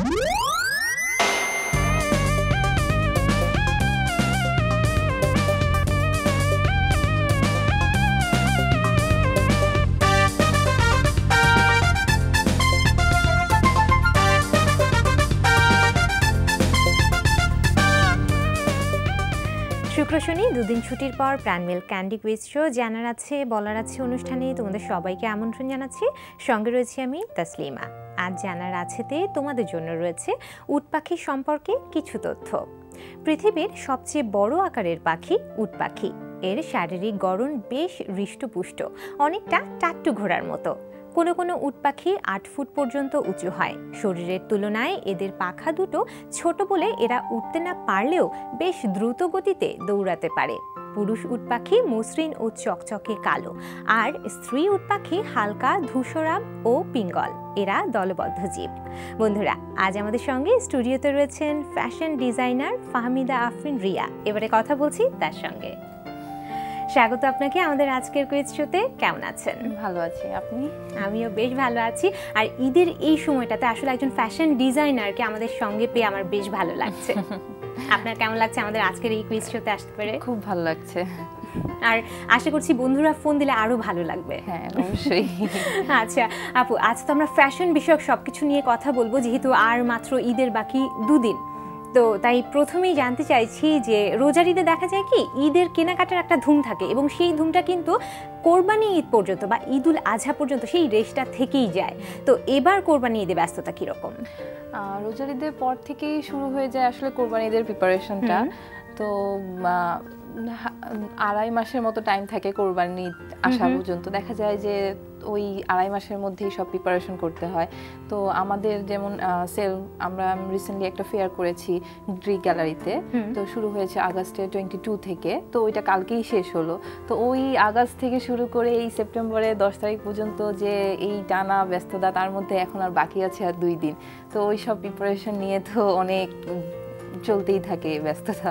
শুক্র শনি দুদিন ছুটির পর প্রাণমেল ক্যান্ডি কুইজ শো জানার আছে বলার আছে অনুষ্ঠানে তোমাদের সবাইকে আমন্ত্রণ জানাচ্ছি। সঙ্গে রয়েছে আমি তাসলিমা। আজ জানার আছেতে তোমাদের জন্য রয়েছে উট পাখি সম্পর্কে কিছু তথ্য। পৃথিবীর সবচেয়ে বড় আকারের পাখি উট পাখি। এর শারীরিক গড়ন বেশ হৃষ্টপুষ্ট, অনেকটা টাট্টু ঘোড়ার মতো। কোনো কোনো উট পাখি 8 ফুট পর্যন্ত উঁচু হয়। শরীরের তুলনায় এদের পাখা দুটো ছোট বলে এরা উঠতে না পারলেও বেশ দ্রুত গতিতে দৌড়াতে পারে। পুরুষ উট পাখি মসৃণ ও চকচকে কালো, আর স্ত্রী উট পাখি হালকা ধূসরাভ ও পিঙ্গল। এরা দলবদ্ধ জীব। বন্ধুরা, আজ আমাদের সঙ্গে স্টুডিওতে রয়েছেন ফ্যাশন ডিজাইনার ফাহমিদা আফরিন রিয়া। এবারে কথা বলছি তার সঙ্গে। স্বাগত আপনাকে আমাদের আজকের কুইজ শোতে। কেমন আছেন? ভালো আছি, আপনি? আমিও বেশ ভালো আছি। আর ঈদের এই সময়টাতে আসলে একজন ফ্যাশন ডিজাইনারকে আমাদের সঙ্গে পেয়ে আমার বেশ ভালো লাগছে। আপনার কেমন লাগছে আমাদের আজকের এই কুইজ শোতে আসতে পেরে? খুব ভালো লাগছে। আর আশা করছি বন্ধুরা ফোন দিলে আরো ভালো লাগবে। হ্যাঁ, অবশ্যই। আচ্ছা আপু, আজ তো আমরা ফ্যাশন বিষয়ক সবকিছু নিয়ে কথা বলবো, যেহেতু আর মাত্র ঈদের বাকি 2 দিন। তো তাই প্রথমেই জানতে চাইছি যে রোজার ঈদে দেখা যায় কি ঈদের কেনাকাটার একটা ধুম থাকে, এবং সেই ধুমটা কিন্তু কোরবানি ঈদ পর্যন্ত বা ঈদুল আজহা পর্যন্ত সেই রেশটা থেকেই যায়। তো এবার কোরবানি ঈদে ব্যস্ততা কিরকম? রোজার ঈদের পর থেকেই শুরু হয়ে যায় আসলে কোরবানি ঈদের প্রিপারেশনটা। তো 2.5 মাসের মতো টাইম থাকে কোরবানি আসা পর্যন্ত। দেখা যায় যে ওই 2.5 মাসের মধ্যেই সব প্রিপারেশন করতে হয়। তো আমাদের যেমন সেল, আমরা রিসেন্টলি একটা ফেয়ার করেছি গ্রিক গ্যালারিতে। তো শুরু হয়েছে আগস্টের 22 থেকে, তো ওইটা কালকেই শেষ হলো। তো ওই আগস্ট থেকে শুরু করে এই সেপ্টেম্বরের 10 তারিখ পর্যন্ত যে এই টানা ব্যস্ততা, তার মধ্যে এখন আর বাকি আছে আর 2 দিন। তো ওই সব প্রিপারেশন নিয়ে তো অনেক চলতেই থাকে ব্যস্ততা।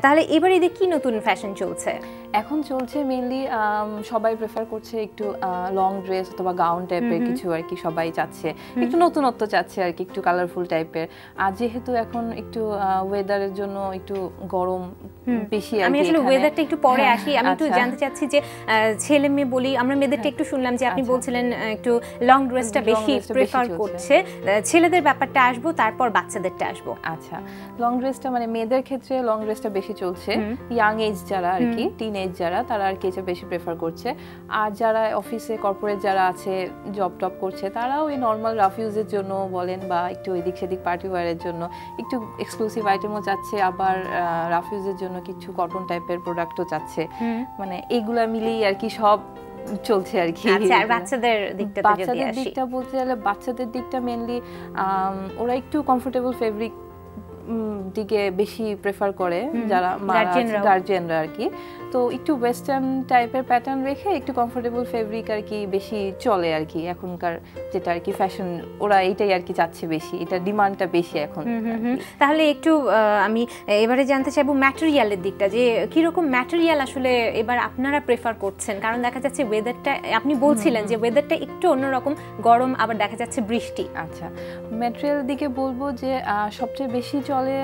তাহলে এবার ঈদে কি নতুন ফ্যাশন চলছে? এখন চলছে মেইনলি সবাই প্রেফার করছে একটু লং ড্রেস অথবা গাউন টাইপের কিছু আর কি। সবাই চাচ্ছে একটু নতুনত্ব, চাচ্ছে আর কি, একটু কালারফুল টাইপের। আর যেহেতু এখন একটু ওয়েদারের জন্য একটু গরম বেশি। আমি আসলে ওয়েদারটা একটু পরে আসি। আমি একটু জানতে চাচ্ছি যে ছেলে মেয়ে বলি, আমরা মেয়েদেরটা একটু শুনলাম যে আপনি বলছিলেন একটু লং ড্রেসটা বেশি প্রেফার করছে। ছেলেদের ব্যাপারটা আসবো, তারপর বাচ্চাদেরটা আসবো। আচ্ছা, লং ড্রেসটা মানে মেয়েদের ক্ষেত্রে লং ড্রেসটা বেশি চলছে। ইয়াং এজ যারা আর কি, টিন এজ যারা, তারা আর কি এটা বেশি প্রেফার করছে। আর যারা অফিসে কর্পোরেট যারা আছে, জব টপ করছে, তারাও এই নর্মাল রাফ ইউজের জন্য বলেন বা একটু এদিক সেদিক পার্টি ওয়্যারের জন্য একটু এক্সক্লুসিভ আইটেমও চাচ্ছে। আবার রাফ ইউজের জন্য কিছু কটন টাইপের প্রোডাক্টও চাচ্ছে। মানে এইগুলা মিলেই আর কি সব চলছে আর কি। আচ্ছা, আর বাচ্চাদের দিকটা বলতে গেলে, বাচ্চাদের দিকটা মেইনলি ওরা একটু কমফোর্টেবল ফেব্রিক দিকে বেশি প্রেফার করে, যারা গার্জিয়ানরা আর কি। তো একটু ওয়েস্টার্ন টাইপের প্যাটার্ন রেখে একটু কমফোর্টেবল ফেব্রিক আর কি বেশি চলে আর কি এখনকার, যেটা আর কি ফ্যাশন, ওরা এইটাই আর কি চাচ্ছে বেশি, এটা ডিমান্ডটা বেশি এখন। তাহলে একটু আমি এবারে জানতে চাইবো ম্যাটেরিয়ালের দিকটা, যে কিরকম ম্যাটেরিয়াল আসলে এবার আপনারা প্রেফার করছেন? কারণ দেখা যাচ্ছে ওয়েদারটা, আপনি বলছিলেন যে ওয়েদারটা একটু অন্যরকম, গরম, আবার দেখা যাচ্ছে বৃষ্টি। আচ্ছা, ম্যাটেরিয়ালের দিকে বলবো যে সবচেয়ে বেশি চলে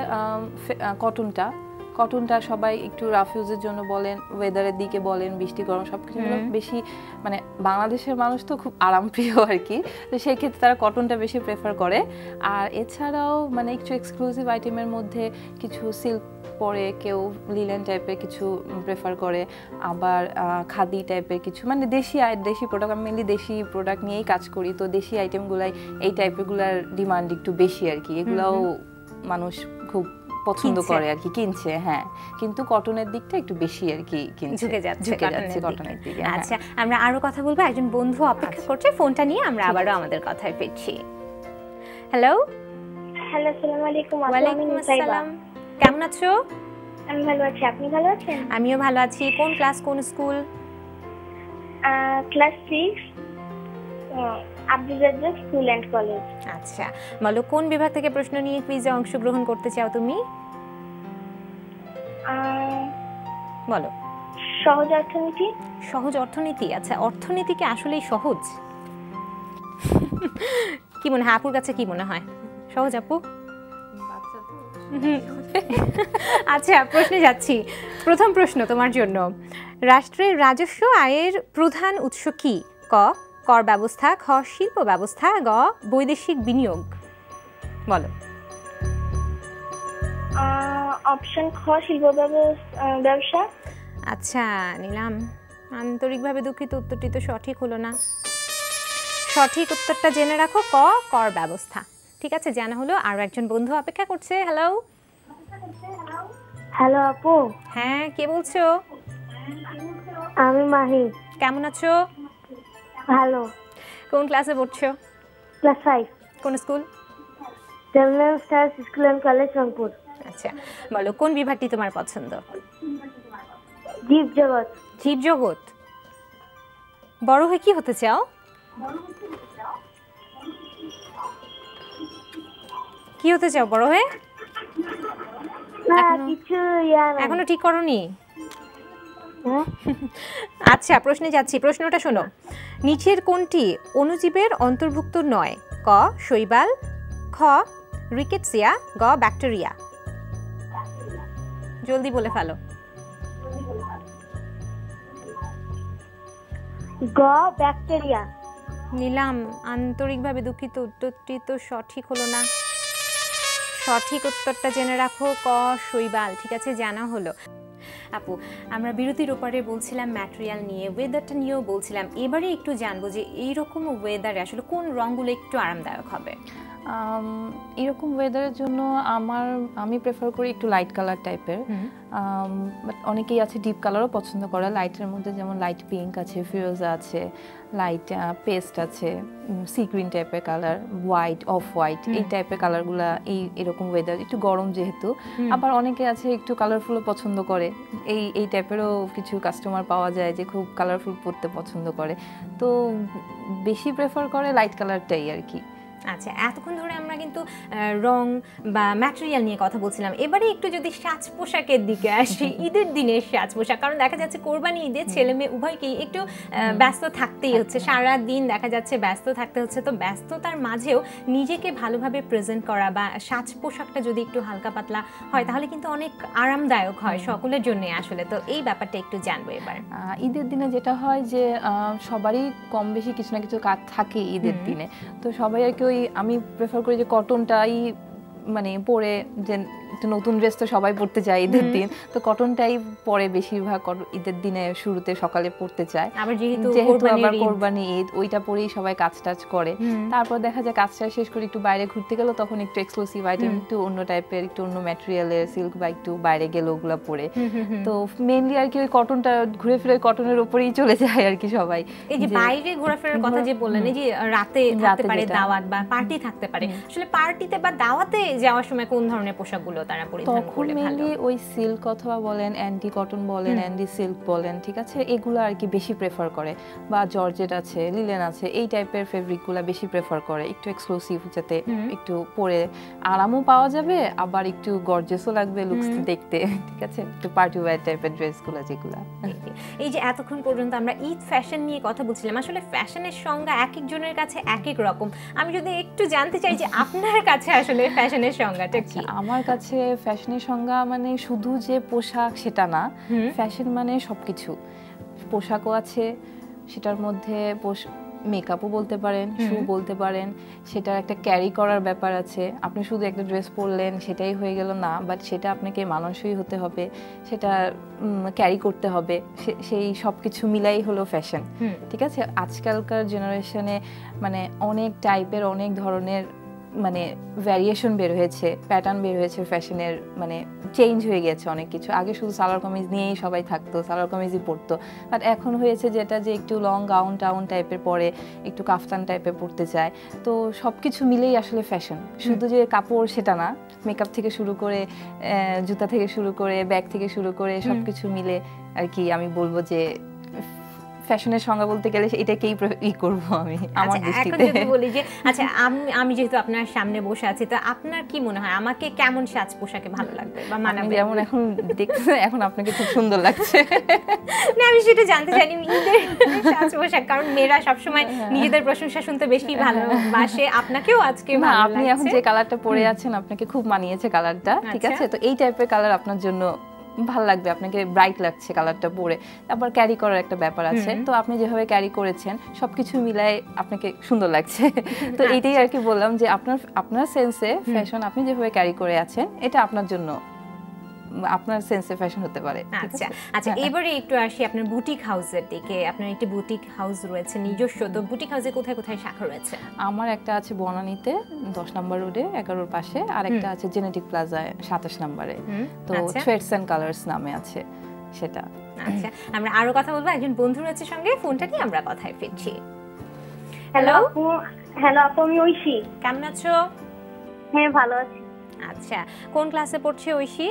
কটনটা সবাই একটু রাফ ইউজের জন্য বলেন, ওয়েদারের দিকে বলেন, বৃষ্টি গরম সবকিছু বেশি, মানে বাংলাদেশের মানুষ তো খুব আরামপ্রিয় আর কি। তো সেই ক্ষেত্রে তারা কটনটা বেশি প্রেফার করে। আর এছাড়াও মানে একটু এক্সক্লুসিভ আইটেমের মধ্যে কিছু সিল্ক পরে, কেউ লিলেন টাইপের কিছু প্রেফার করে, আবার খাদি টাইপের কিছু, মানে দেশি প্রোডাক্ট। আমি মেনলি দেশি প্রোডাক্ট নিয়েই কাজ করি। তো দেশি আইটেমগুলাই, এই টাইপেরগুলার ডিমান্ড একটু বেশি আর কি। এগুলাও মানুষ খুব পছন্দ করে আর কি, কিনছে। হ্যাঁ, কিন্তু কটনের দিকটা একটু বেশি আর কি ঝুঁকে যাচ্ছে কটনের দিকে। আচ্ছা, আমরা আরো কথা বলবো। একজন বন্ধু অপেক্ষা করছে, ফোনটা নিয়ে আমরা আবারও আমাদের কথায় ফিরছি। হ্যালো, আসসালামু আলাইকুম। ওয়ালাইকুম আসসালাম। কেমন আছো? আমি ভালো আছি, আপনি ভালো আছেন? আমিও ভালো আছি। কোন ক্লাস, কোন school? Class 6, Abdul Razzaq school and college. আচ্ছা, বলো কোন বিভাগ থেকে প্রশ্ন নিয়ে কুইজে অংশগ্রহণ করতে চাও তুমি? বলো। সহজ অর্থনীতি। সহজ অর্থনীতি। আচ্ছা, অর্থনীতি কি আসলেই সহজ? কি মনে হয় আপুর কাছে, কি মনে হয়? সহজ আপু। বাচ্চা তো আচ্ছা, প্রশ্নে যাচ্ছি। প্রথম প্রশ্ন তোমার জন্য, রাষ্ট্রের রাজস্ব আয়ের প্রধান উৎস কি? ক কর ব্যবস্থা, খ শিল্প ব্যবস্থা, গ বৈদেশিক বিনিয়োগ। বলো। অপশন খ শিল্প ব্যবসা। আচ্ছা নিলাম, আন্তরিকভাবে দুঃখিত, উত্তরটি তো সঠিক হলো না। সঠিক উত্তরটা জেনে রাখো, ক কর ব্যবস্থা। ঠিক আছে, জানা হলো। আরও একজন বন্ধু অপেক্ষা করছে। হ্যালো। হ্যালো আপু। হ্যাঁ, কে বলছো? আমি মাহি। কেমন আছো? ভালো। কোন ক্লাসে পড়ছো? ক্লাস 5, কোন school? General stars school and college Rangpur. আচ্ছা, বলো কোন বিভাগটি তোমার পছন্দ? জীব জগৎ। জীব জগৎ। বড় হয়ে কি হতে চাও? কি হতে চাও বড় হয়ে? না কিছু এখনো ঠিক করোনি? আচ্ছা, প্রশ্নে যাচ্ছি। প্রশ্নটা শোনো, নিচের কোনটি অণুজীবের অন্তর্ভুক্ত নয়? ক শৈবাল, খ রিকেটসিয়া, গ ব্যাকটেরিয়া। জলদি বলে ফেলো। গ ব্যাকটেরিয়া। নিলাম, আন্তরিকভাবে দুঃখিত, উত্তরটি তো সঠিক হলো না। সঠিক উত্তরটা জেনে রাখো, ক শৈবাল। ঠিক আছে, জানা হলো। আপু, আমরা বিরতির ওপারে বলছিলাম ম্যাটেরিয়াল নিয়ে, ওয়েদারটা নিয়েও বলছিলাম। এবারে একটু জানবো যে এইরকম ওয়েদারে আসলে কোন রঙগুলো একটু আরামদায়ক হবে? এরকম ওয়েদারের জন্য আমি প্রেফার করি একটু লাইট কালার টাইপের। বাট অনেকেই আছে ডিপ কালারও পছন্দ করে। লাইটের মধ্যে যেমন লাইট পিঙ্ক আছে, ফিরোজা আছে, লাইট পেস্ট আছে, সি গ্রিন টাইপের কালার, হোয়াইট, অফ হোয়াইট, এই টাইপের কালারগুলা এরকম ওয়েদার একটু গরম যেহেতু। আবার অনেকে আছে একটু কালারফুলও পছন্দ করে। এই টাইপেরও কিছু কাস্টমার পাওয়া যায় যে খুব কালারফুল পরতে পছন্দ করে, তো বেশি প্রেফার করে লাইট কালারটাই আর কি। আচ্ছা, এতক্ষণ ধরে আমরা কিন্তু রং বা ম্যাটেরিয়াল নিয়ে কথা বলছিলাম। এবারে একটু যদি সাজ পোশাকের দিকে আসি, ঈদের দিনের সাজ পোশাক, কারণ দেখা যাচ্ছে কোরবানি ঈদে ছেলে মেয়ে উভয়কেই একটু ব্যস্ত থাকতেই হচ্ছে, সারা দিন দেখা যাচ্ছে ব্যস্ত থাকতে হচ্ছে। তো ব্যস্ততার মাঝেও নিজেকে ভালোভাবে প্রেজেন্ট করা বা সাজ পোশাকটা যদি একটু হালকা পাতলা হয় তাহলে কিন্তু অনেক আরামদায়ক হয় সকলের জন্য আসলে। তো এই ব্যাপারটা একটু জানবো এবার। ঈদের দিনে যেটা হয় যে সবারই কম বেশি কিছু না কিছু কাজ থাকে ঈদের দিনে, তো সবাই আর কি আমি প্রেফার করি যে কটনটাই মানে পরে, যে একটু নতুন ড্রেস তো সবাই পরতে চায় ঈদের দিন, তো কটনটাই পরে বেশিরভাগ ঈদের দিনে শুরুতে সকালে পরতে চায়। আবার যেহেতু আবার কোরবানি ঈদ, ওইটা পরেই সবাই কাজ টাজ করে। তারপর দেখা যায় কাজটা শেষ করে একটু বাইরে ঘুরতে গেল, তখন একটু এক্সক্লুসিভ আইটেম, একটু অন্য টাইপের, একটু অন্য ম্যাটেরিয়ালের সিল্ক বা একটু বাইরে গেল ওগুলা পরে। তো মেইনলি আর কি ওই কটনটা ঘুরে ফিরে কটনের উপরেই চলে যায় আর কি সবাই। এই যে বাইরে ঘোরাফেরার কথা যে বললেন, এই যে রাতে থাকতে পারে দাওয়াত বা পার্টি থাকতে পারে, আসলে পার্টিতে বা দাওয়াতে যাওয়ার সময় কোন ধরনের পোশাকগুলো তারা পরিধান করলে ভালো? ওই সিল্ক অথবা বলেন অ্যান্টি কটন বলেন, অ্যান্টি সিল্ক বলেন, ঠিক আছে, এগুলো আর কি বেশি প্রেফার করে। বা জর্জেট আছে, লিলেন আছে, এই টাইপের ফেব্রিকগুলো বেশি প্রেফার করে, একটু এক্সক্লুসিভ, যাতে একটু পরে আরামও পাওয়া যাবে, আবার একটু গর্জিয়াসও লাগবে লুকস দেখতে, ঠিক আছে, একটু পার্টি ওয়্যার টাইপের ড্রেসগুলো যেগুলো। এই যে এতক্ষণ পর্যন্ত আমরা ঈদ ফ্যাশন নিয়ে কথা বলছিলাম, আসলে ফ্যাশনের সংজ্ঞা এক একজনের কাছে এক এক রকম। আমি যদি একটু জানতে চাই যে আপনার কাছে আসলে ফ্যাশনের সংজ্ঞাটা কি? আমার কাছে ফ্যাশনের সংজ্ঞা মানে শুধু যে পোশাক সেটা না, ফ্যাশন মানে সবকিছু। পোশাকও আছে, সেটার মধ্যে মেকআপও বলতে পারেন, শু বলতে পারেন, সেটার একটা ক্যারি করার ব্যাপার আছে। আপনি শুধু একটা ড্রেস পরলেন সেটাই হয়ে গেল না, বাট সেটা আপনাকে মানানসই হতে হবে, সেটা ক্যারি করতে হবে, সেই সব কিছু মিলাই হলো ফ্যাশন, ঠিক আছে। আজকালকার জেনারেশনে মানে অনেক টাইপের, অনেক ধরনের মানে ভ্যারিয়েশন বের হয়েছে, প্যাটার্ন বের হয়েছে ফ্যাশনের, মানে চেঞ্জ হয়ে গেছে অনেক কিছু। আগে শুধু সালোয়ার কামিজ নিয়েই সবাই থাকতো, সালোয়ার কামিজই পরতো, বাট এখন হয়েছে যেটা যে একটু লং গাউন টাউন টাইপের পরে, একটু কাফতান টাইপের পরতে চায়। তো সব কিছু মিলেই আসলে ফ্যাশন, শুধু যে কাপড় সেটা না, মেকআপ থেকে শুরু করে, জুতা থেকে শুরু করে, ব্যাগ থেকে শুরু করে সব কিছু মিলে আর কি আমি বলবো যে ফ্যাশনের সংজ্ঞা বলতে গেলে এটাকেই করব আমি আমার এখন দৃষ্টিতে। যদি বলি যে আচ্ছা আমি যেহেতু আপনার সামনে বসে আছি, তো আপনার কি মনে হয় আমাকে কেমন সাজ পোশাকে ভালো লাগবে বা মানাবে? যেমন এখন দেখতে এখন আপনাকে খুব সুন্দর লাগছে। না, আমি সেটা জানতে চাইনি মেয়েদের সাজ পোশাক, কারণ মেয়েরা সবসময় নিজেদের প্রশংসা শুনতে বেশি ভালোবাসে। আপনাকেও আজকে না, ভালো আপনি এখন যে কালারটা পরে আছেন আপনাকে খুব মানিয়েছে কালারটা, ঠিক আছে? তো এই টাইপের কালার আপনার জন্য ভালো লাগবে, আপনাকে ব্রাইট লাগছে কালারটা পরে। তারপর ক্যারি করার একটা ব্যাপার আছে, তো আপনি যেভাবে ক্যারি করেছেন সবকিছু মিলাই আপনাকে সুন্দর লাগছে। তো এইটাই আর কি বললাম যে আপনার সেন্সে ফ্যাশন, আপনি যেভাবে ক্যারি করে আছেন এটা আপনার জন্য, আপনার সেন্সে ফ্যাশন হতে পারে। আচ্ছা আচ্ছা, এবারে একটু আসি আপনার বুটিক হাউসের দিকে। আপনার একটি বুটিক হাউস রয়েছে নিজস্ব, তো বুটিক হাউসে কোথায় কোথায় শাখা রয়েছে? আমার একটা আছে বনানীতে 10 নম্বর রোডে 11 পাশে, আর একটা আছে জেনেটিক প্লাজায় 27 নম্বরে। তো থ্রেডস এন্ড কালার্স নামে আছে সেটা। আচ্ছা, আমরা আরো কথা বলবো, একজন বন্ধু রয়েছে সঙ্গে, ফোনটা নিয়ে আমরা কথায় ফিরছি। হ্যালো হ্যালো আপু, আমি ঐশী। কেমন আছো? হ্যাঁ ভালো আছি। আচ্ছা, কোন ক্লাসে পড়ছে ঐশী?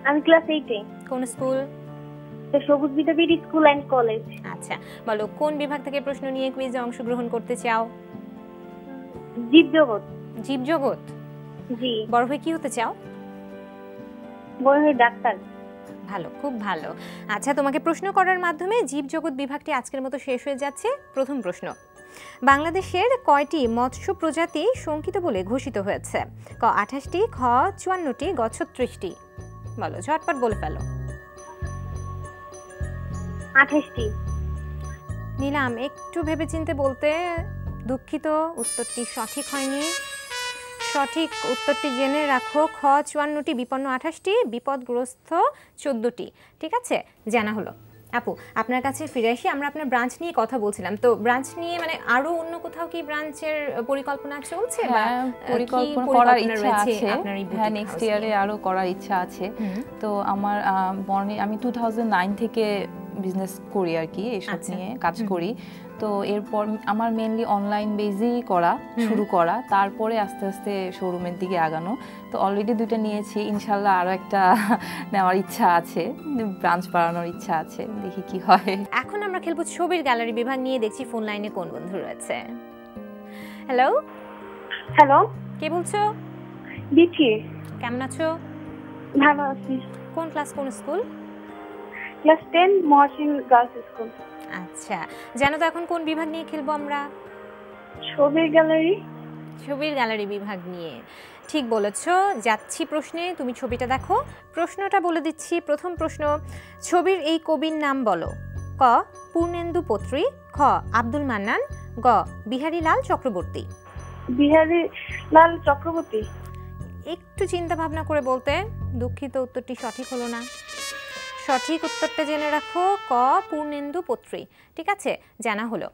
আমি ক্লাস 8-এ। কোন স্কুল? সবুজ বিদ্যাপীঠ স্কুল এন্ড কলেজ। আচ্ছা, বলো কোন বিভাগ থেকে প্রশ্ন নিয়ে কুইজে অংশগ্রহণ করতে চাও? জীবজগৎ। জীবজগৎ? জি। বড় হয়ে কি হতে চাও? বড় হয়ে ডাক্তার। ভালো, খুব ভালো। আচ্ছা, তোমাকে প্রশ্ন করার মাধ্যমে জীবজগৎ বিভাগটি আজকের মতো শেষ হয়ে যাচ্ছে। প্রথম প্রশ্ন, বাংলাদেশের কয়টি মৎস্য প্রজাতি সংকিত বলে ঘোষিত হয়েছে? ক 28টি, খ 54টি, গ 36টি। বলো, ঝটপট বলে ফেলো। 28টি। নিলাম, একটু ভেবেচিন্তে বলতে। দুঃখিত, উত্তরটি সঠিক হয়নি। সঠিক উত্তরটি জেনে রাখো, খ 54টি, বিপন্ন 28টি, বিপদগ্রস্ত 14টি। ঠিক আছে, জানা হলো। আপু, আপনার কাছে ফিরে আসি। আমরা আপনার ব্রাঞ্চ নিয়ে কথা বলছিলাম, তো ব্রাঞ্চ নিয়ে মানে আরো অন্য কোথাও কি ব্রাঞ্চের পরিকল্পনা চলছে বা পরিকল্পনা করার ইচ্ছা আছে? হ্যাঁ, নেক্সট ইয়ারে আরো করার ইচ্ছা আছে। তো আমার আমি 2009 থেকে বিজনেস করি আর কি, এইসব নিয়ে কাজ করি। তো এরপর আমার মেইনলি অনলাইন বেজেই শুরু করা, তারপরে আস্তে আস্তে শোরুমের দিকে আগানো। তো অলরেডি 2টা নিয়েছি, ইনশাল্লাহ আরো একটা নেওয়ার ইচ্ছা আছে, ব্রাঞ্চ বাড়ানোর ইচ্ছা আছে, দেখি কি হয়। এখন আমরা খেলবো ছবির গ্যালারি বিভাগ নিয়ে। দেখছি ফোন লাইনে কোন বন্ধু রয়েছে। হ্যালো হ্যালো, কে বলছো? দিচ্ছি। কেমন আছো? ভালো আছি। কোন ক্লাস, কোন school? Class 10 Mohsin girls school. আচ্ছা, জানো তো এখন কোন বিভাগ নিয়ে খেলবো আমরা? ছবির গ্যালারি। ছবির গ্যালারি বিভাগ নিয়ে ঠিক বলেছ। যাচ্ছি প্রশ্নে, তুমি ছবিটা দেখো। প্রশ্নটা বলে দিচ্ছি। প্রথম প্রশ্ন, ছবির এই কবির নাম বলো। ক পূর্ণেন্দু পত্রী, খ আব্দুল মান্নান, গ বিহারী লাল চক্রবর্তী। বিহারী লাল চক্রবর্তী। একটু চিন্তা ভাবনা করে বলতে। দুঃখিত, উত্তরটি সঠিক হলো না। সঠিক উত্তরটা জেনে রাখো, ক পূর্ণেন্দু পত্রী। ঠিক আছে, জানা হলো।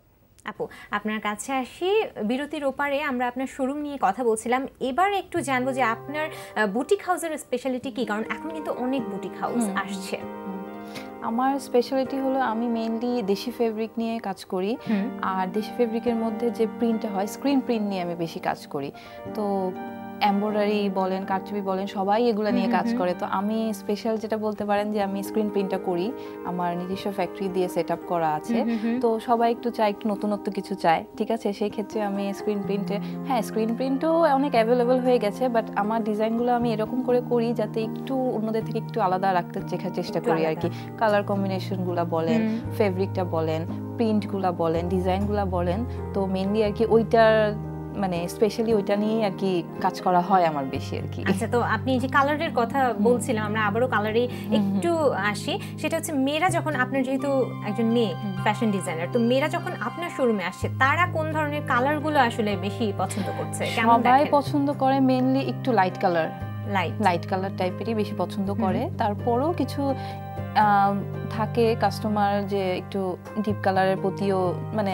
আপু, আপনার কাছে আসি। বিরতির ওপারে আমরা আপনার শোরুম নিয়ে কথা বলছিলাম। এবার একটু জানবো যে আপনার বুটিক হাউসের স্পেশালিটি কি, কারণ এখন কিন্তু অনেক বুটিক হাউস আসছে। আমার স্পেশালিটি হলো আমি মেইনলি দেশি ফেব্রিক নিয়ে কাজ করি, আর দেশি ফেব্রিকের মধ্যে যে প্রিন্টটা হয় স্ক্রিন প্রিন্ট নিয়ে আমি বেশি কাজ করি। তো এমব্রয়ডারি বলেন, কারচুপি বলেন, সবাই এগুলো নিয়ে কাজ করে। তো আমি স্পেশাল যেটা বলতে পারেন যে আমি স্ক্রিন প্রিন্টটা করি, আমার নিজস্ব ফ্যাক্টরি দিয়ে সেট আপ করা আছে। তো সবাই একটু চায়, একটু নতুনত্ব কিছু চায়, ঠিক আছে? সেই ক্ষেত্রে আমি স্ক্রিন প্রিন্টে, হ্যাঁ স্ক্রিন প্রিন্টও অনেক অ্যাভেলেবল হয়ে গেছে, বাট আমার ডিজাইনগুলো আমি এরকম করে করি যাতে একটু অন্যদের থেকে একটু আলাদা রাখতে চেষ্টা করি আর কি। কালার কম্বিনেশনগুলো বলেন, ফেব্রিকটা বলেন, প্রিন্টগুলো বলেন, ডিজাইনগুলো বলেন, তো মেইনলি আর কি ওইটার মানে স্পেশালি ওইটা নিয়ে আর কি কাজ করা হয় আমার বেশি আর কি। আচ্ছা, তো আপনি যে কালারের কথা বলছিলাম, আমরা আবারও কালারে একটু আসি। সেটা হচ্ছে মেয়েরা যখন, আপনার যেহেতু একজন মেয়ে ফ্যাশন ডিজাইনার, তো মেয়েরা যখন আপনার শোরুমে আসছে তারা কোন ধরনের কালারগুলো আসলে বেশি পছন্দ করছে? সবাই পছন্দ করে মেইনলি একটু লাইট কালার, লাইট কালার টাইপেরই বেশি পছন্দ করে। তারপরও কিছু থাকে কাস্টমার যে একটু ডিপ কালারের প্রতিও মানে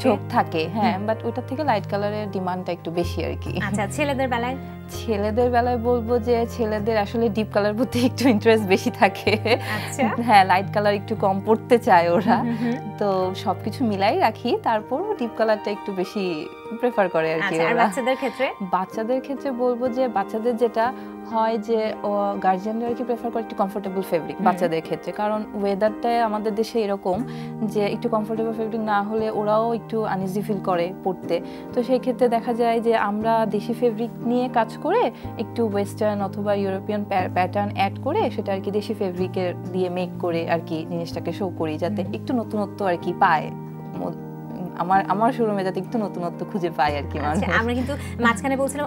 ঝোঁক থাকে, হ্যাঁ, বাট ওইটার থেকে লাইট কালারের ডিমান্ডটা একটু বেশি আর কি। আচ্ছা, ছেলেদের বেলায়? ছেলেদের বেলায় বলবো যে ছেলেদের আসলে ডিপ কালার প্রতি একটু ইন্টারেস্ট বেশি থাকে। আচ্ছা, হ্যাঁ, লাইট কালার একটু কম পড়তে চায় ওরা। তো সবকিছু মিলাই রাখি, তারপর ডিপ কালারটা একটু বেশি প্রেফার করে আর কি। আর বাচ্চাদের ক্ষেত্রে বলবো যে বাচ্চাদের যেটা হয় যে গার্জিয়ানরা আর কি প্রেফার করে একটু কমফোর্টেবল ফেব্রিক বাচ্চাদের ক্ষেত্রে, কারণ ওয়েদারটা আমাদের দেশে এরকম যে একটু কমফোর্টেবল ফেব্রিক না হলে ওরাও একটু আনইজি ফিল করে পড়তে। তো সেই ক্ষেত্রে দেখা যায় যে আমরা দেশি ফেব্রিক নিয়ে কাজ করে একটু ওয়েস্টার্ন অথবা ইউরোপিয়ান প্যাটার্ন অ্যাড করে সেটা আর কি দেশি ফেব্রিকের দিয়ে মেক করে আর কি জিনিসটাকে শো করি, যাতে একটু নতুনত্ব আর কি পায়, আমার শোরুমে যাতে একটু নতুনত্ব খুঁজে পাই আর কি মানুষ। আমরা কিন্তু মাঝখানে বলছিলাম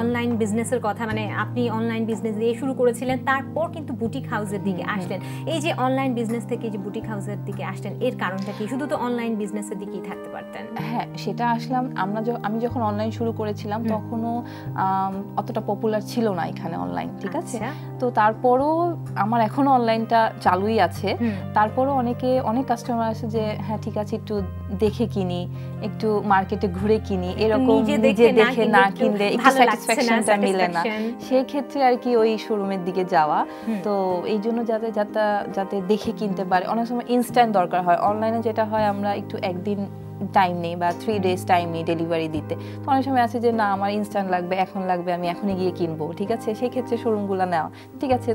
অনলাইন বিজনেসের কথা, মানে আপনি অনলাইন বিজনেস দিয়ে শুরু করেছিলেন, তারপর কিন্তু বুটিক হাউসের দিকে আসলেন। এই যে অনলাইন বিজনেস থেকে যে বুটিক হাউসের দিকে আসলেন, এর কারণটা কি? শুধু তো অনলাইন বিজনেসের দিকেই থাকতে পারতেন। হ্যাঁ, সেটা আসলাম আমি যখন অনলাইন শুরু করেছিলাম তখনও অতটা পপুলার ছিল না এখানে অনলাইন, ঠিক আছে? তো তারপরও আমার এখনো অনলাইনটা চালুই আছে। তারপরও অনেক কাস্টমার আছে যে হ্যাঁ ঠিক আছে একটু দেখে কিনি, একটু মার্কেটে ঘুরে কিনি, এরকম নিজে দেখে না কিনলে একটু স্যাটিসফ্যাকশনটা মিলে না, সেই ক্ষেত্রে আর কি ওই শোরুমের দিকে যাওয়া। তো এই জন্য যাতে দেখে কিনতে পারে। অনেক সময় ইনস্ট্যান্ট দরকার হয়, অনলাইনে যেটা হয় আমরা একটু একদিন টাইম নেই বা 3 days টাইম নেই ডেলিভারি দিতে। তো অনেক সময় আছে যে না আমার ইনস্ট্যান্ট লাগবে, এখন লাগবে, আমি এখনই গিয়ে কিনবো, ঠিক আছে? সেই ক্ষেত্রে শোরুমগুলো নেওয়া ঠিক আছে,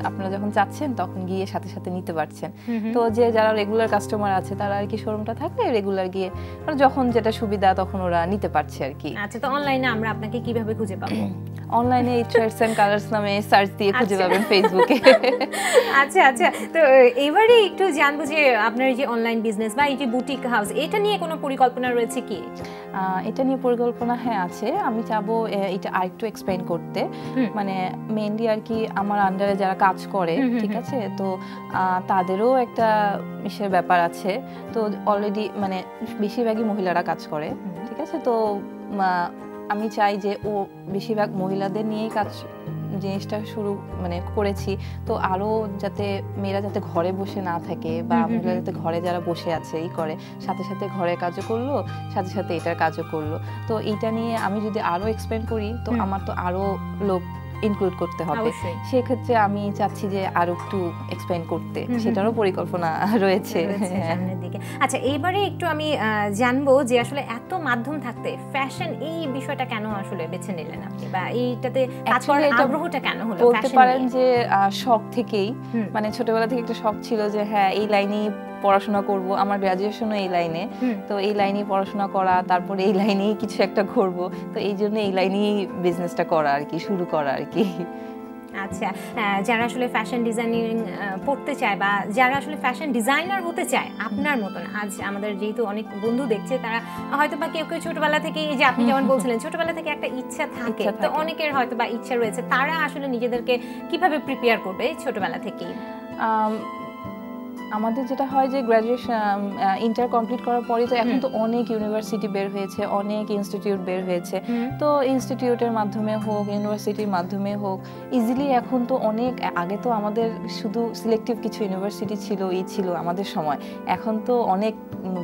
আপনারা যখন চাচ্ছেন তখন গিয়ে সাথে সাথে নিতে পারছেন। তো যারা রেগুলার কাস্টমার আছে তারা আর কি শোরুমটা থাকলে রেগুলার গিয়ে যখন যেটা সুবিধা তখন ওরা নিতে পারছে আর কি। আচ্ছা, তো অনলাইনে আমরা আপনাকে কিভাবে খুঁজে পাবো? অনলাইনে থ্রেডস এন্ড কালার্স নামে সার্চ দিয়ে খুঁজে পাবেন ফেসবুকে। আচ্ছা, তো এবারে একটু জানবো যে আপনার যে অনলাইন বিজনেস বা এই যে বুটিক হাউস, এটা নিয়ে কোনো পরিকল্পনা রয়েছে কি? এটা নিয়ে পরিকল্পনা হ্যাঁ আছে। আমি চাবো এটা আরেকটু এক্সপ্লেইন করতে, মানে মেইনলি আর কি আমার আন্ডারে যারা কাজ করে, ঠিক আছে, তো তাদেরও একটা ইসের ব্যাপার আছে। তো অলরেডি মানে বেশিরভাগই মহিলারা কাজ করে, ঠিক আছে? তো আমি চাই যে বেশিরভাগ মহিলাদের নিয়েই জিনিসটা শুরু করেছি। তো আরো যাতে মেয়েরা যাতে ঘরে বসে না থাকে বা মহিলা যাতে ঘরে যারা বসে আছে করে সাথে সাথে ঘরের কাজও করলো, সাথে সাথে এটার কাজও করলো। তো এইটা নিয়ে আমি যদি আরো এক্সপ্লেন করি তো আমার তো আরো লোক ইনক্লুড করতে হবে। সেই ক্ষেত্রে আমি চাচ্ছি যে আরো একটু এক্সপ্লেইন করতে, সেটারও পরিকল্পনা রয়েছে সামনের দিকে। আচ্ছা, এইবারে একটু আমি জানবো যে আসলে এত মাধ্যম থাকতে ফ্যাশন এই বিষয়টা কেন আসলে বেছে নিলেন আপনি, বা এইটাতে কাজ করার আগ্রহটা কেন হলো? বলতে পারেন যে শখ থেকেই, মানে ছোটবেলা থেকে একটা শখ ছিল যে হ্যাঁ এই লাইনেই পড়াশোনা করব, আমার গ্রাজুয়েশনও এই লাইনে, তো এই লাইনেই পড়াশোনা করা, তারপরে এই লাইনেই কিছু একটা করব, তো এই জন্য এই লাইনেই বিজনেসটা করা আর কি, শুরু করা আর কি। আচ্ছা, যারা আসলে ফ্যাশন ডিজাইনিং পড়তে চায় বা যারা আসলে ফ্যাশন ডিজাইনার হতে চায় আপনার মতন, আজ আমাদের যেহেতু অনেক বন্ধু দেখছে, তারা হয়তো বা কেউ ছোটবেলা থেকে, এই যে আপনি যেমন বলছিলেন ছোটবেলা থেকে একটা ইচ্ছা থাকে, তো অনেকের হয়তো বা ইচ্ছা রয়েছে, তারা আসলে নিজেদেরকে কিভাবে প্রিপেয়ার করবে ছোটবেলা থেকেই? আমাদের যেটা হয় যে গ্র্যাজুয়েশন ইন্টার কমপ্লিট করার পরে তো এখন তো অনেক ইউনিভার্সিটি বের হয়েছে, অনেক ইনস্টিটিউট বের হয়েছে, তো ইনস্টিটিউটের মাধ্যমে হোক, ইউনিভার্সিটির মাধ্যমে হোক, ইজিলি এখন তো অনেক, আগে তো আমাদের শুধু সিলেক্টিভ কিছু ইউনিভার্সিটি ছিল আমাদের সময়, এখন তো অনেক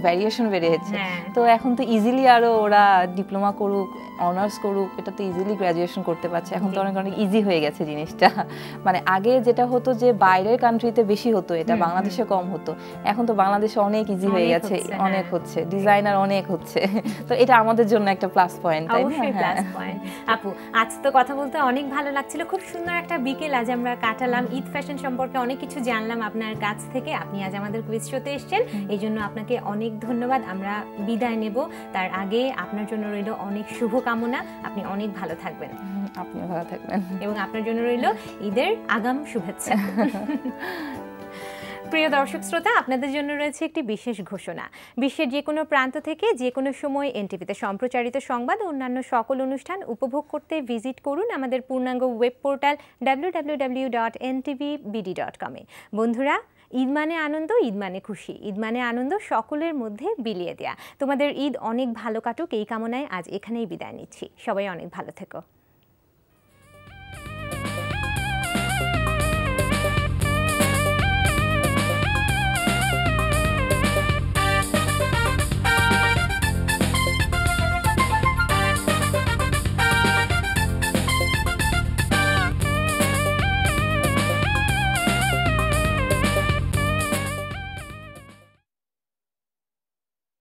ভ্যারিয়েশন বেরিয়েছে। তো এখন তো ইজিলি আরো ওরা ডিপ্লোমা করুক, অনার্স করুক, এটা তো ইজিলি গ্র্যাজুয়েশন করতে পারছে। এখন তো অনেক ইজি হয়ে গেছে জিনিসটা। মানে আগে যেটা হতো যে বাইরের কান্ট্রিতে বেশি হতো, এটা বাংলাদেশে কম হতো, এখন তো বাংলাদেশে অনেক ইজি হয়ে গেছে, অনেক হচ্ছে, ডিজাইনার অনেক হচ্ছে, তো এটা আমাদের জন্য একটা প্লাস পয়েন্ট, তাই না? Plus point. আপু, আজ তো কথা বলতে অনেক ভালো লাগছিল, খুব সুন্দর একটা বিকেল আজ আমরা কাটালাম, ঈদ ফ্যাশন সম্পর্কে অনেক কিছু জানলাম আপনার কাছ থেকে। আপনি আজ আমাদের কুইজ শোতে এসেছেন, এই জন্য আপনাকে অনেক ধন্যবাদ। আমরা বিদায় নেব, তার আগে আপনার জন্য রইল অনেক শুভকামনা, আপনি অনেক ভালো থাকবেন। আপনিও ভালো থাকবেন, এবং আপনার জন্য রইল ঈদের আগাম শুভেচ্ছা। প্রিয় দর্শক শ্রোতা, আপনাদের জন্য রয়েছে একটি বিশেষ ঘোষণা। বিশ্বের যে কোনো প্রান্ত থেকে যে কোনো সময় এনটিভিতে সম্প্রচারিত সংবাদ ও অন্যান্য সকল অনুষ্ঠান উপভোগ করতে ভিজিট করুন আমাদের পূর্ণাঙ্গ ওয়েব পোর্টাল www.ntvbd.com এ। বন্ধুরা, ঈদ মানে আনন্দ, ঈদ মানে খুশি, ঈদ মানে আনন্দ সকলের মধ্যে বিলিয়ে দেয়া। তোমাদের ঈদ অনেক ভালো কাটুক এই কামনায় আজ এখানেই বিদায় নিচ্ছি। সবাই অনেক ভালো থেকো।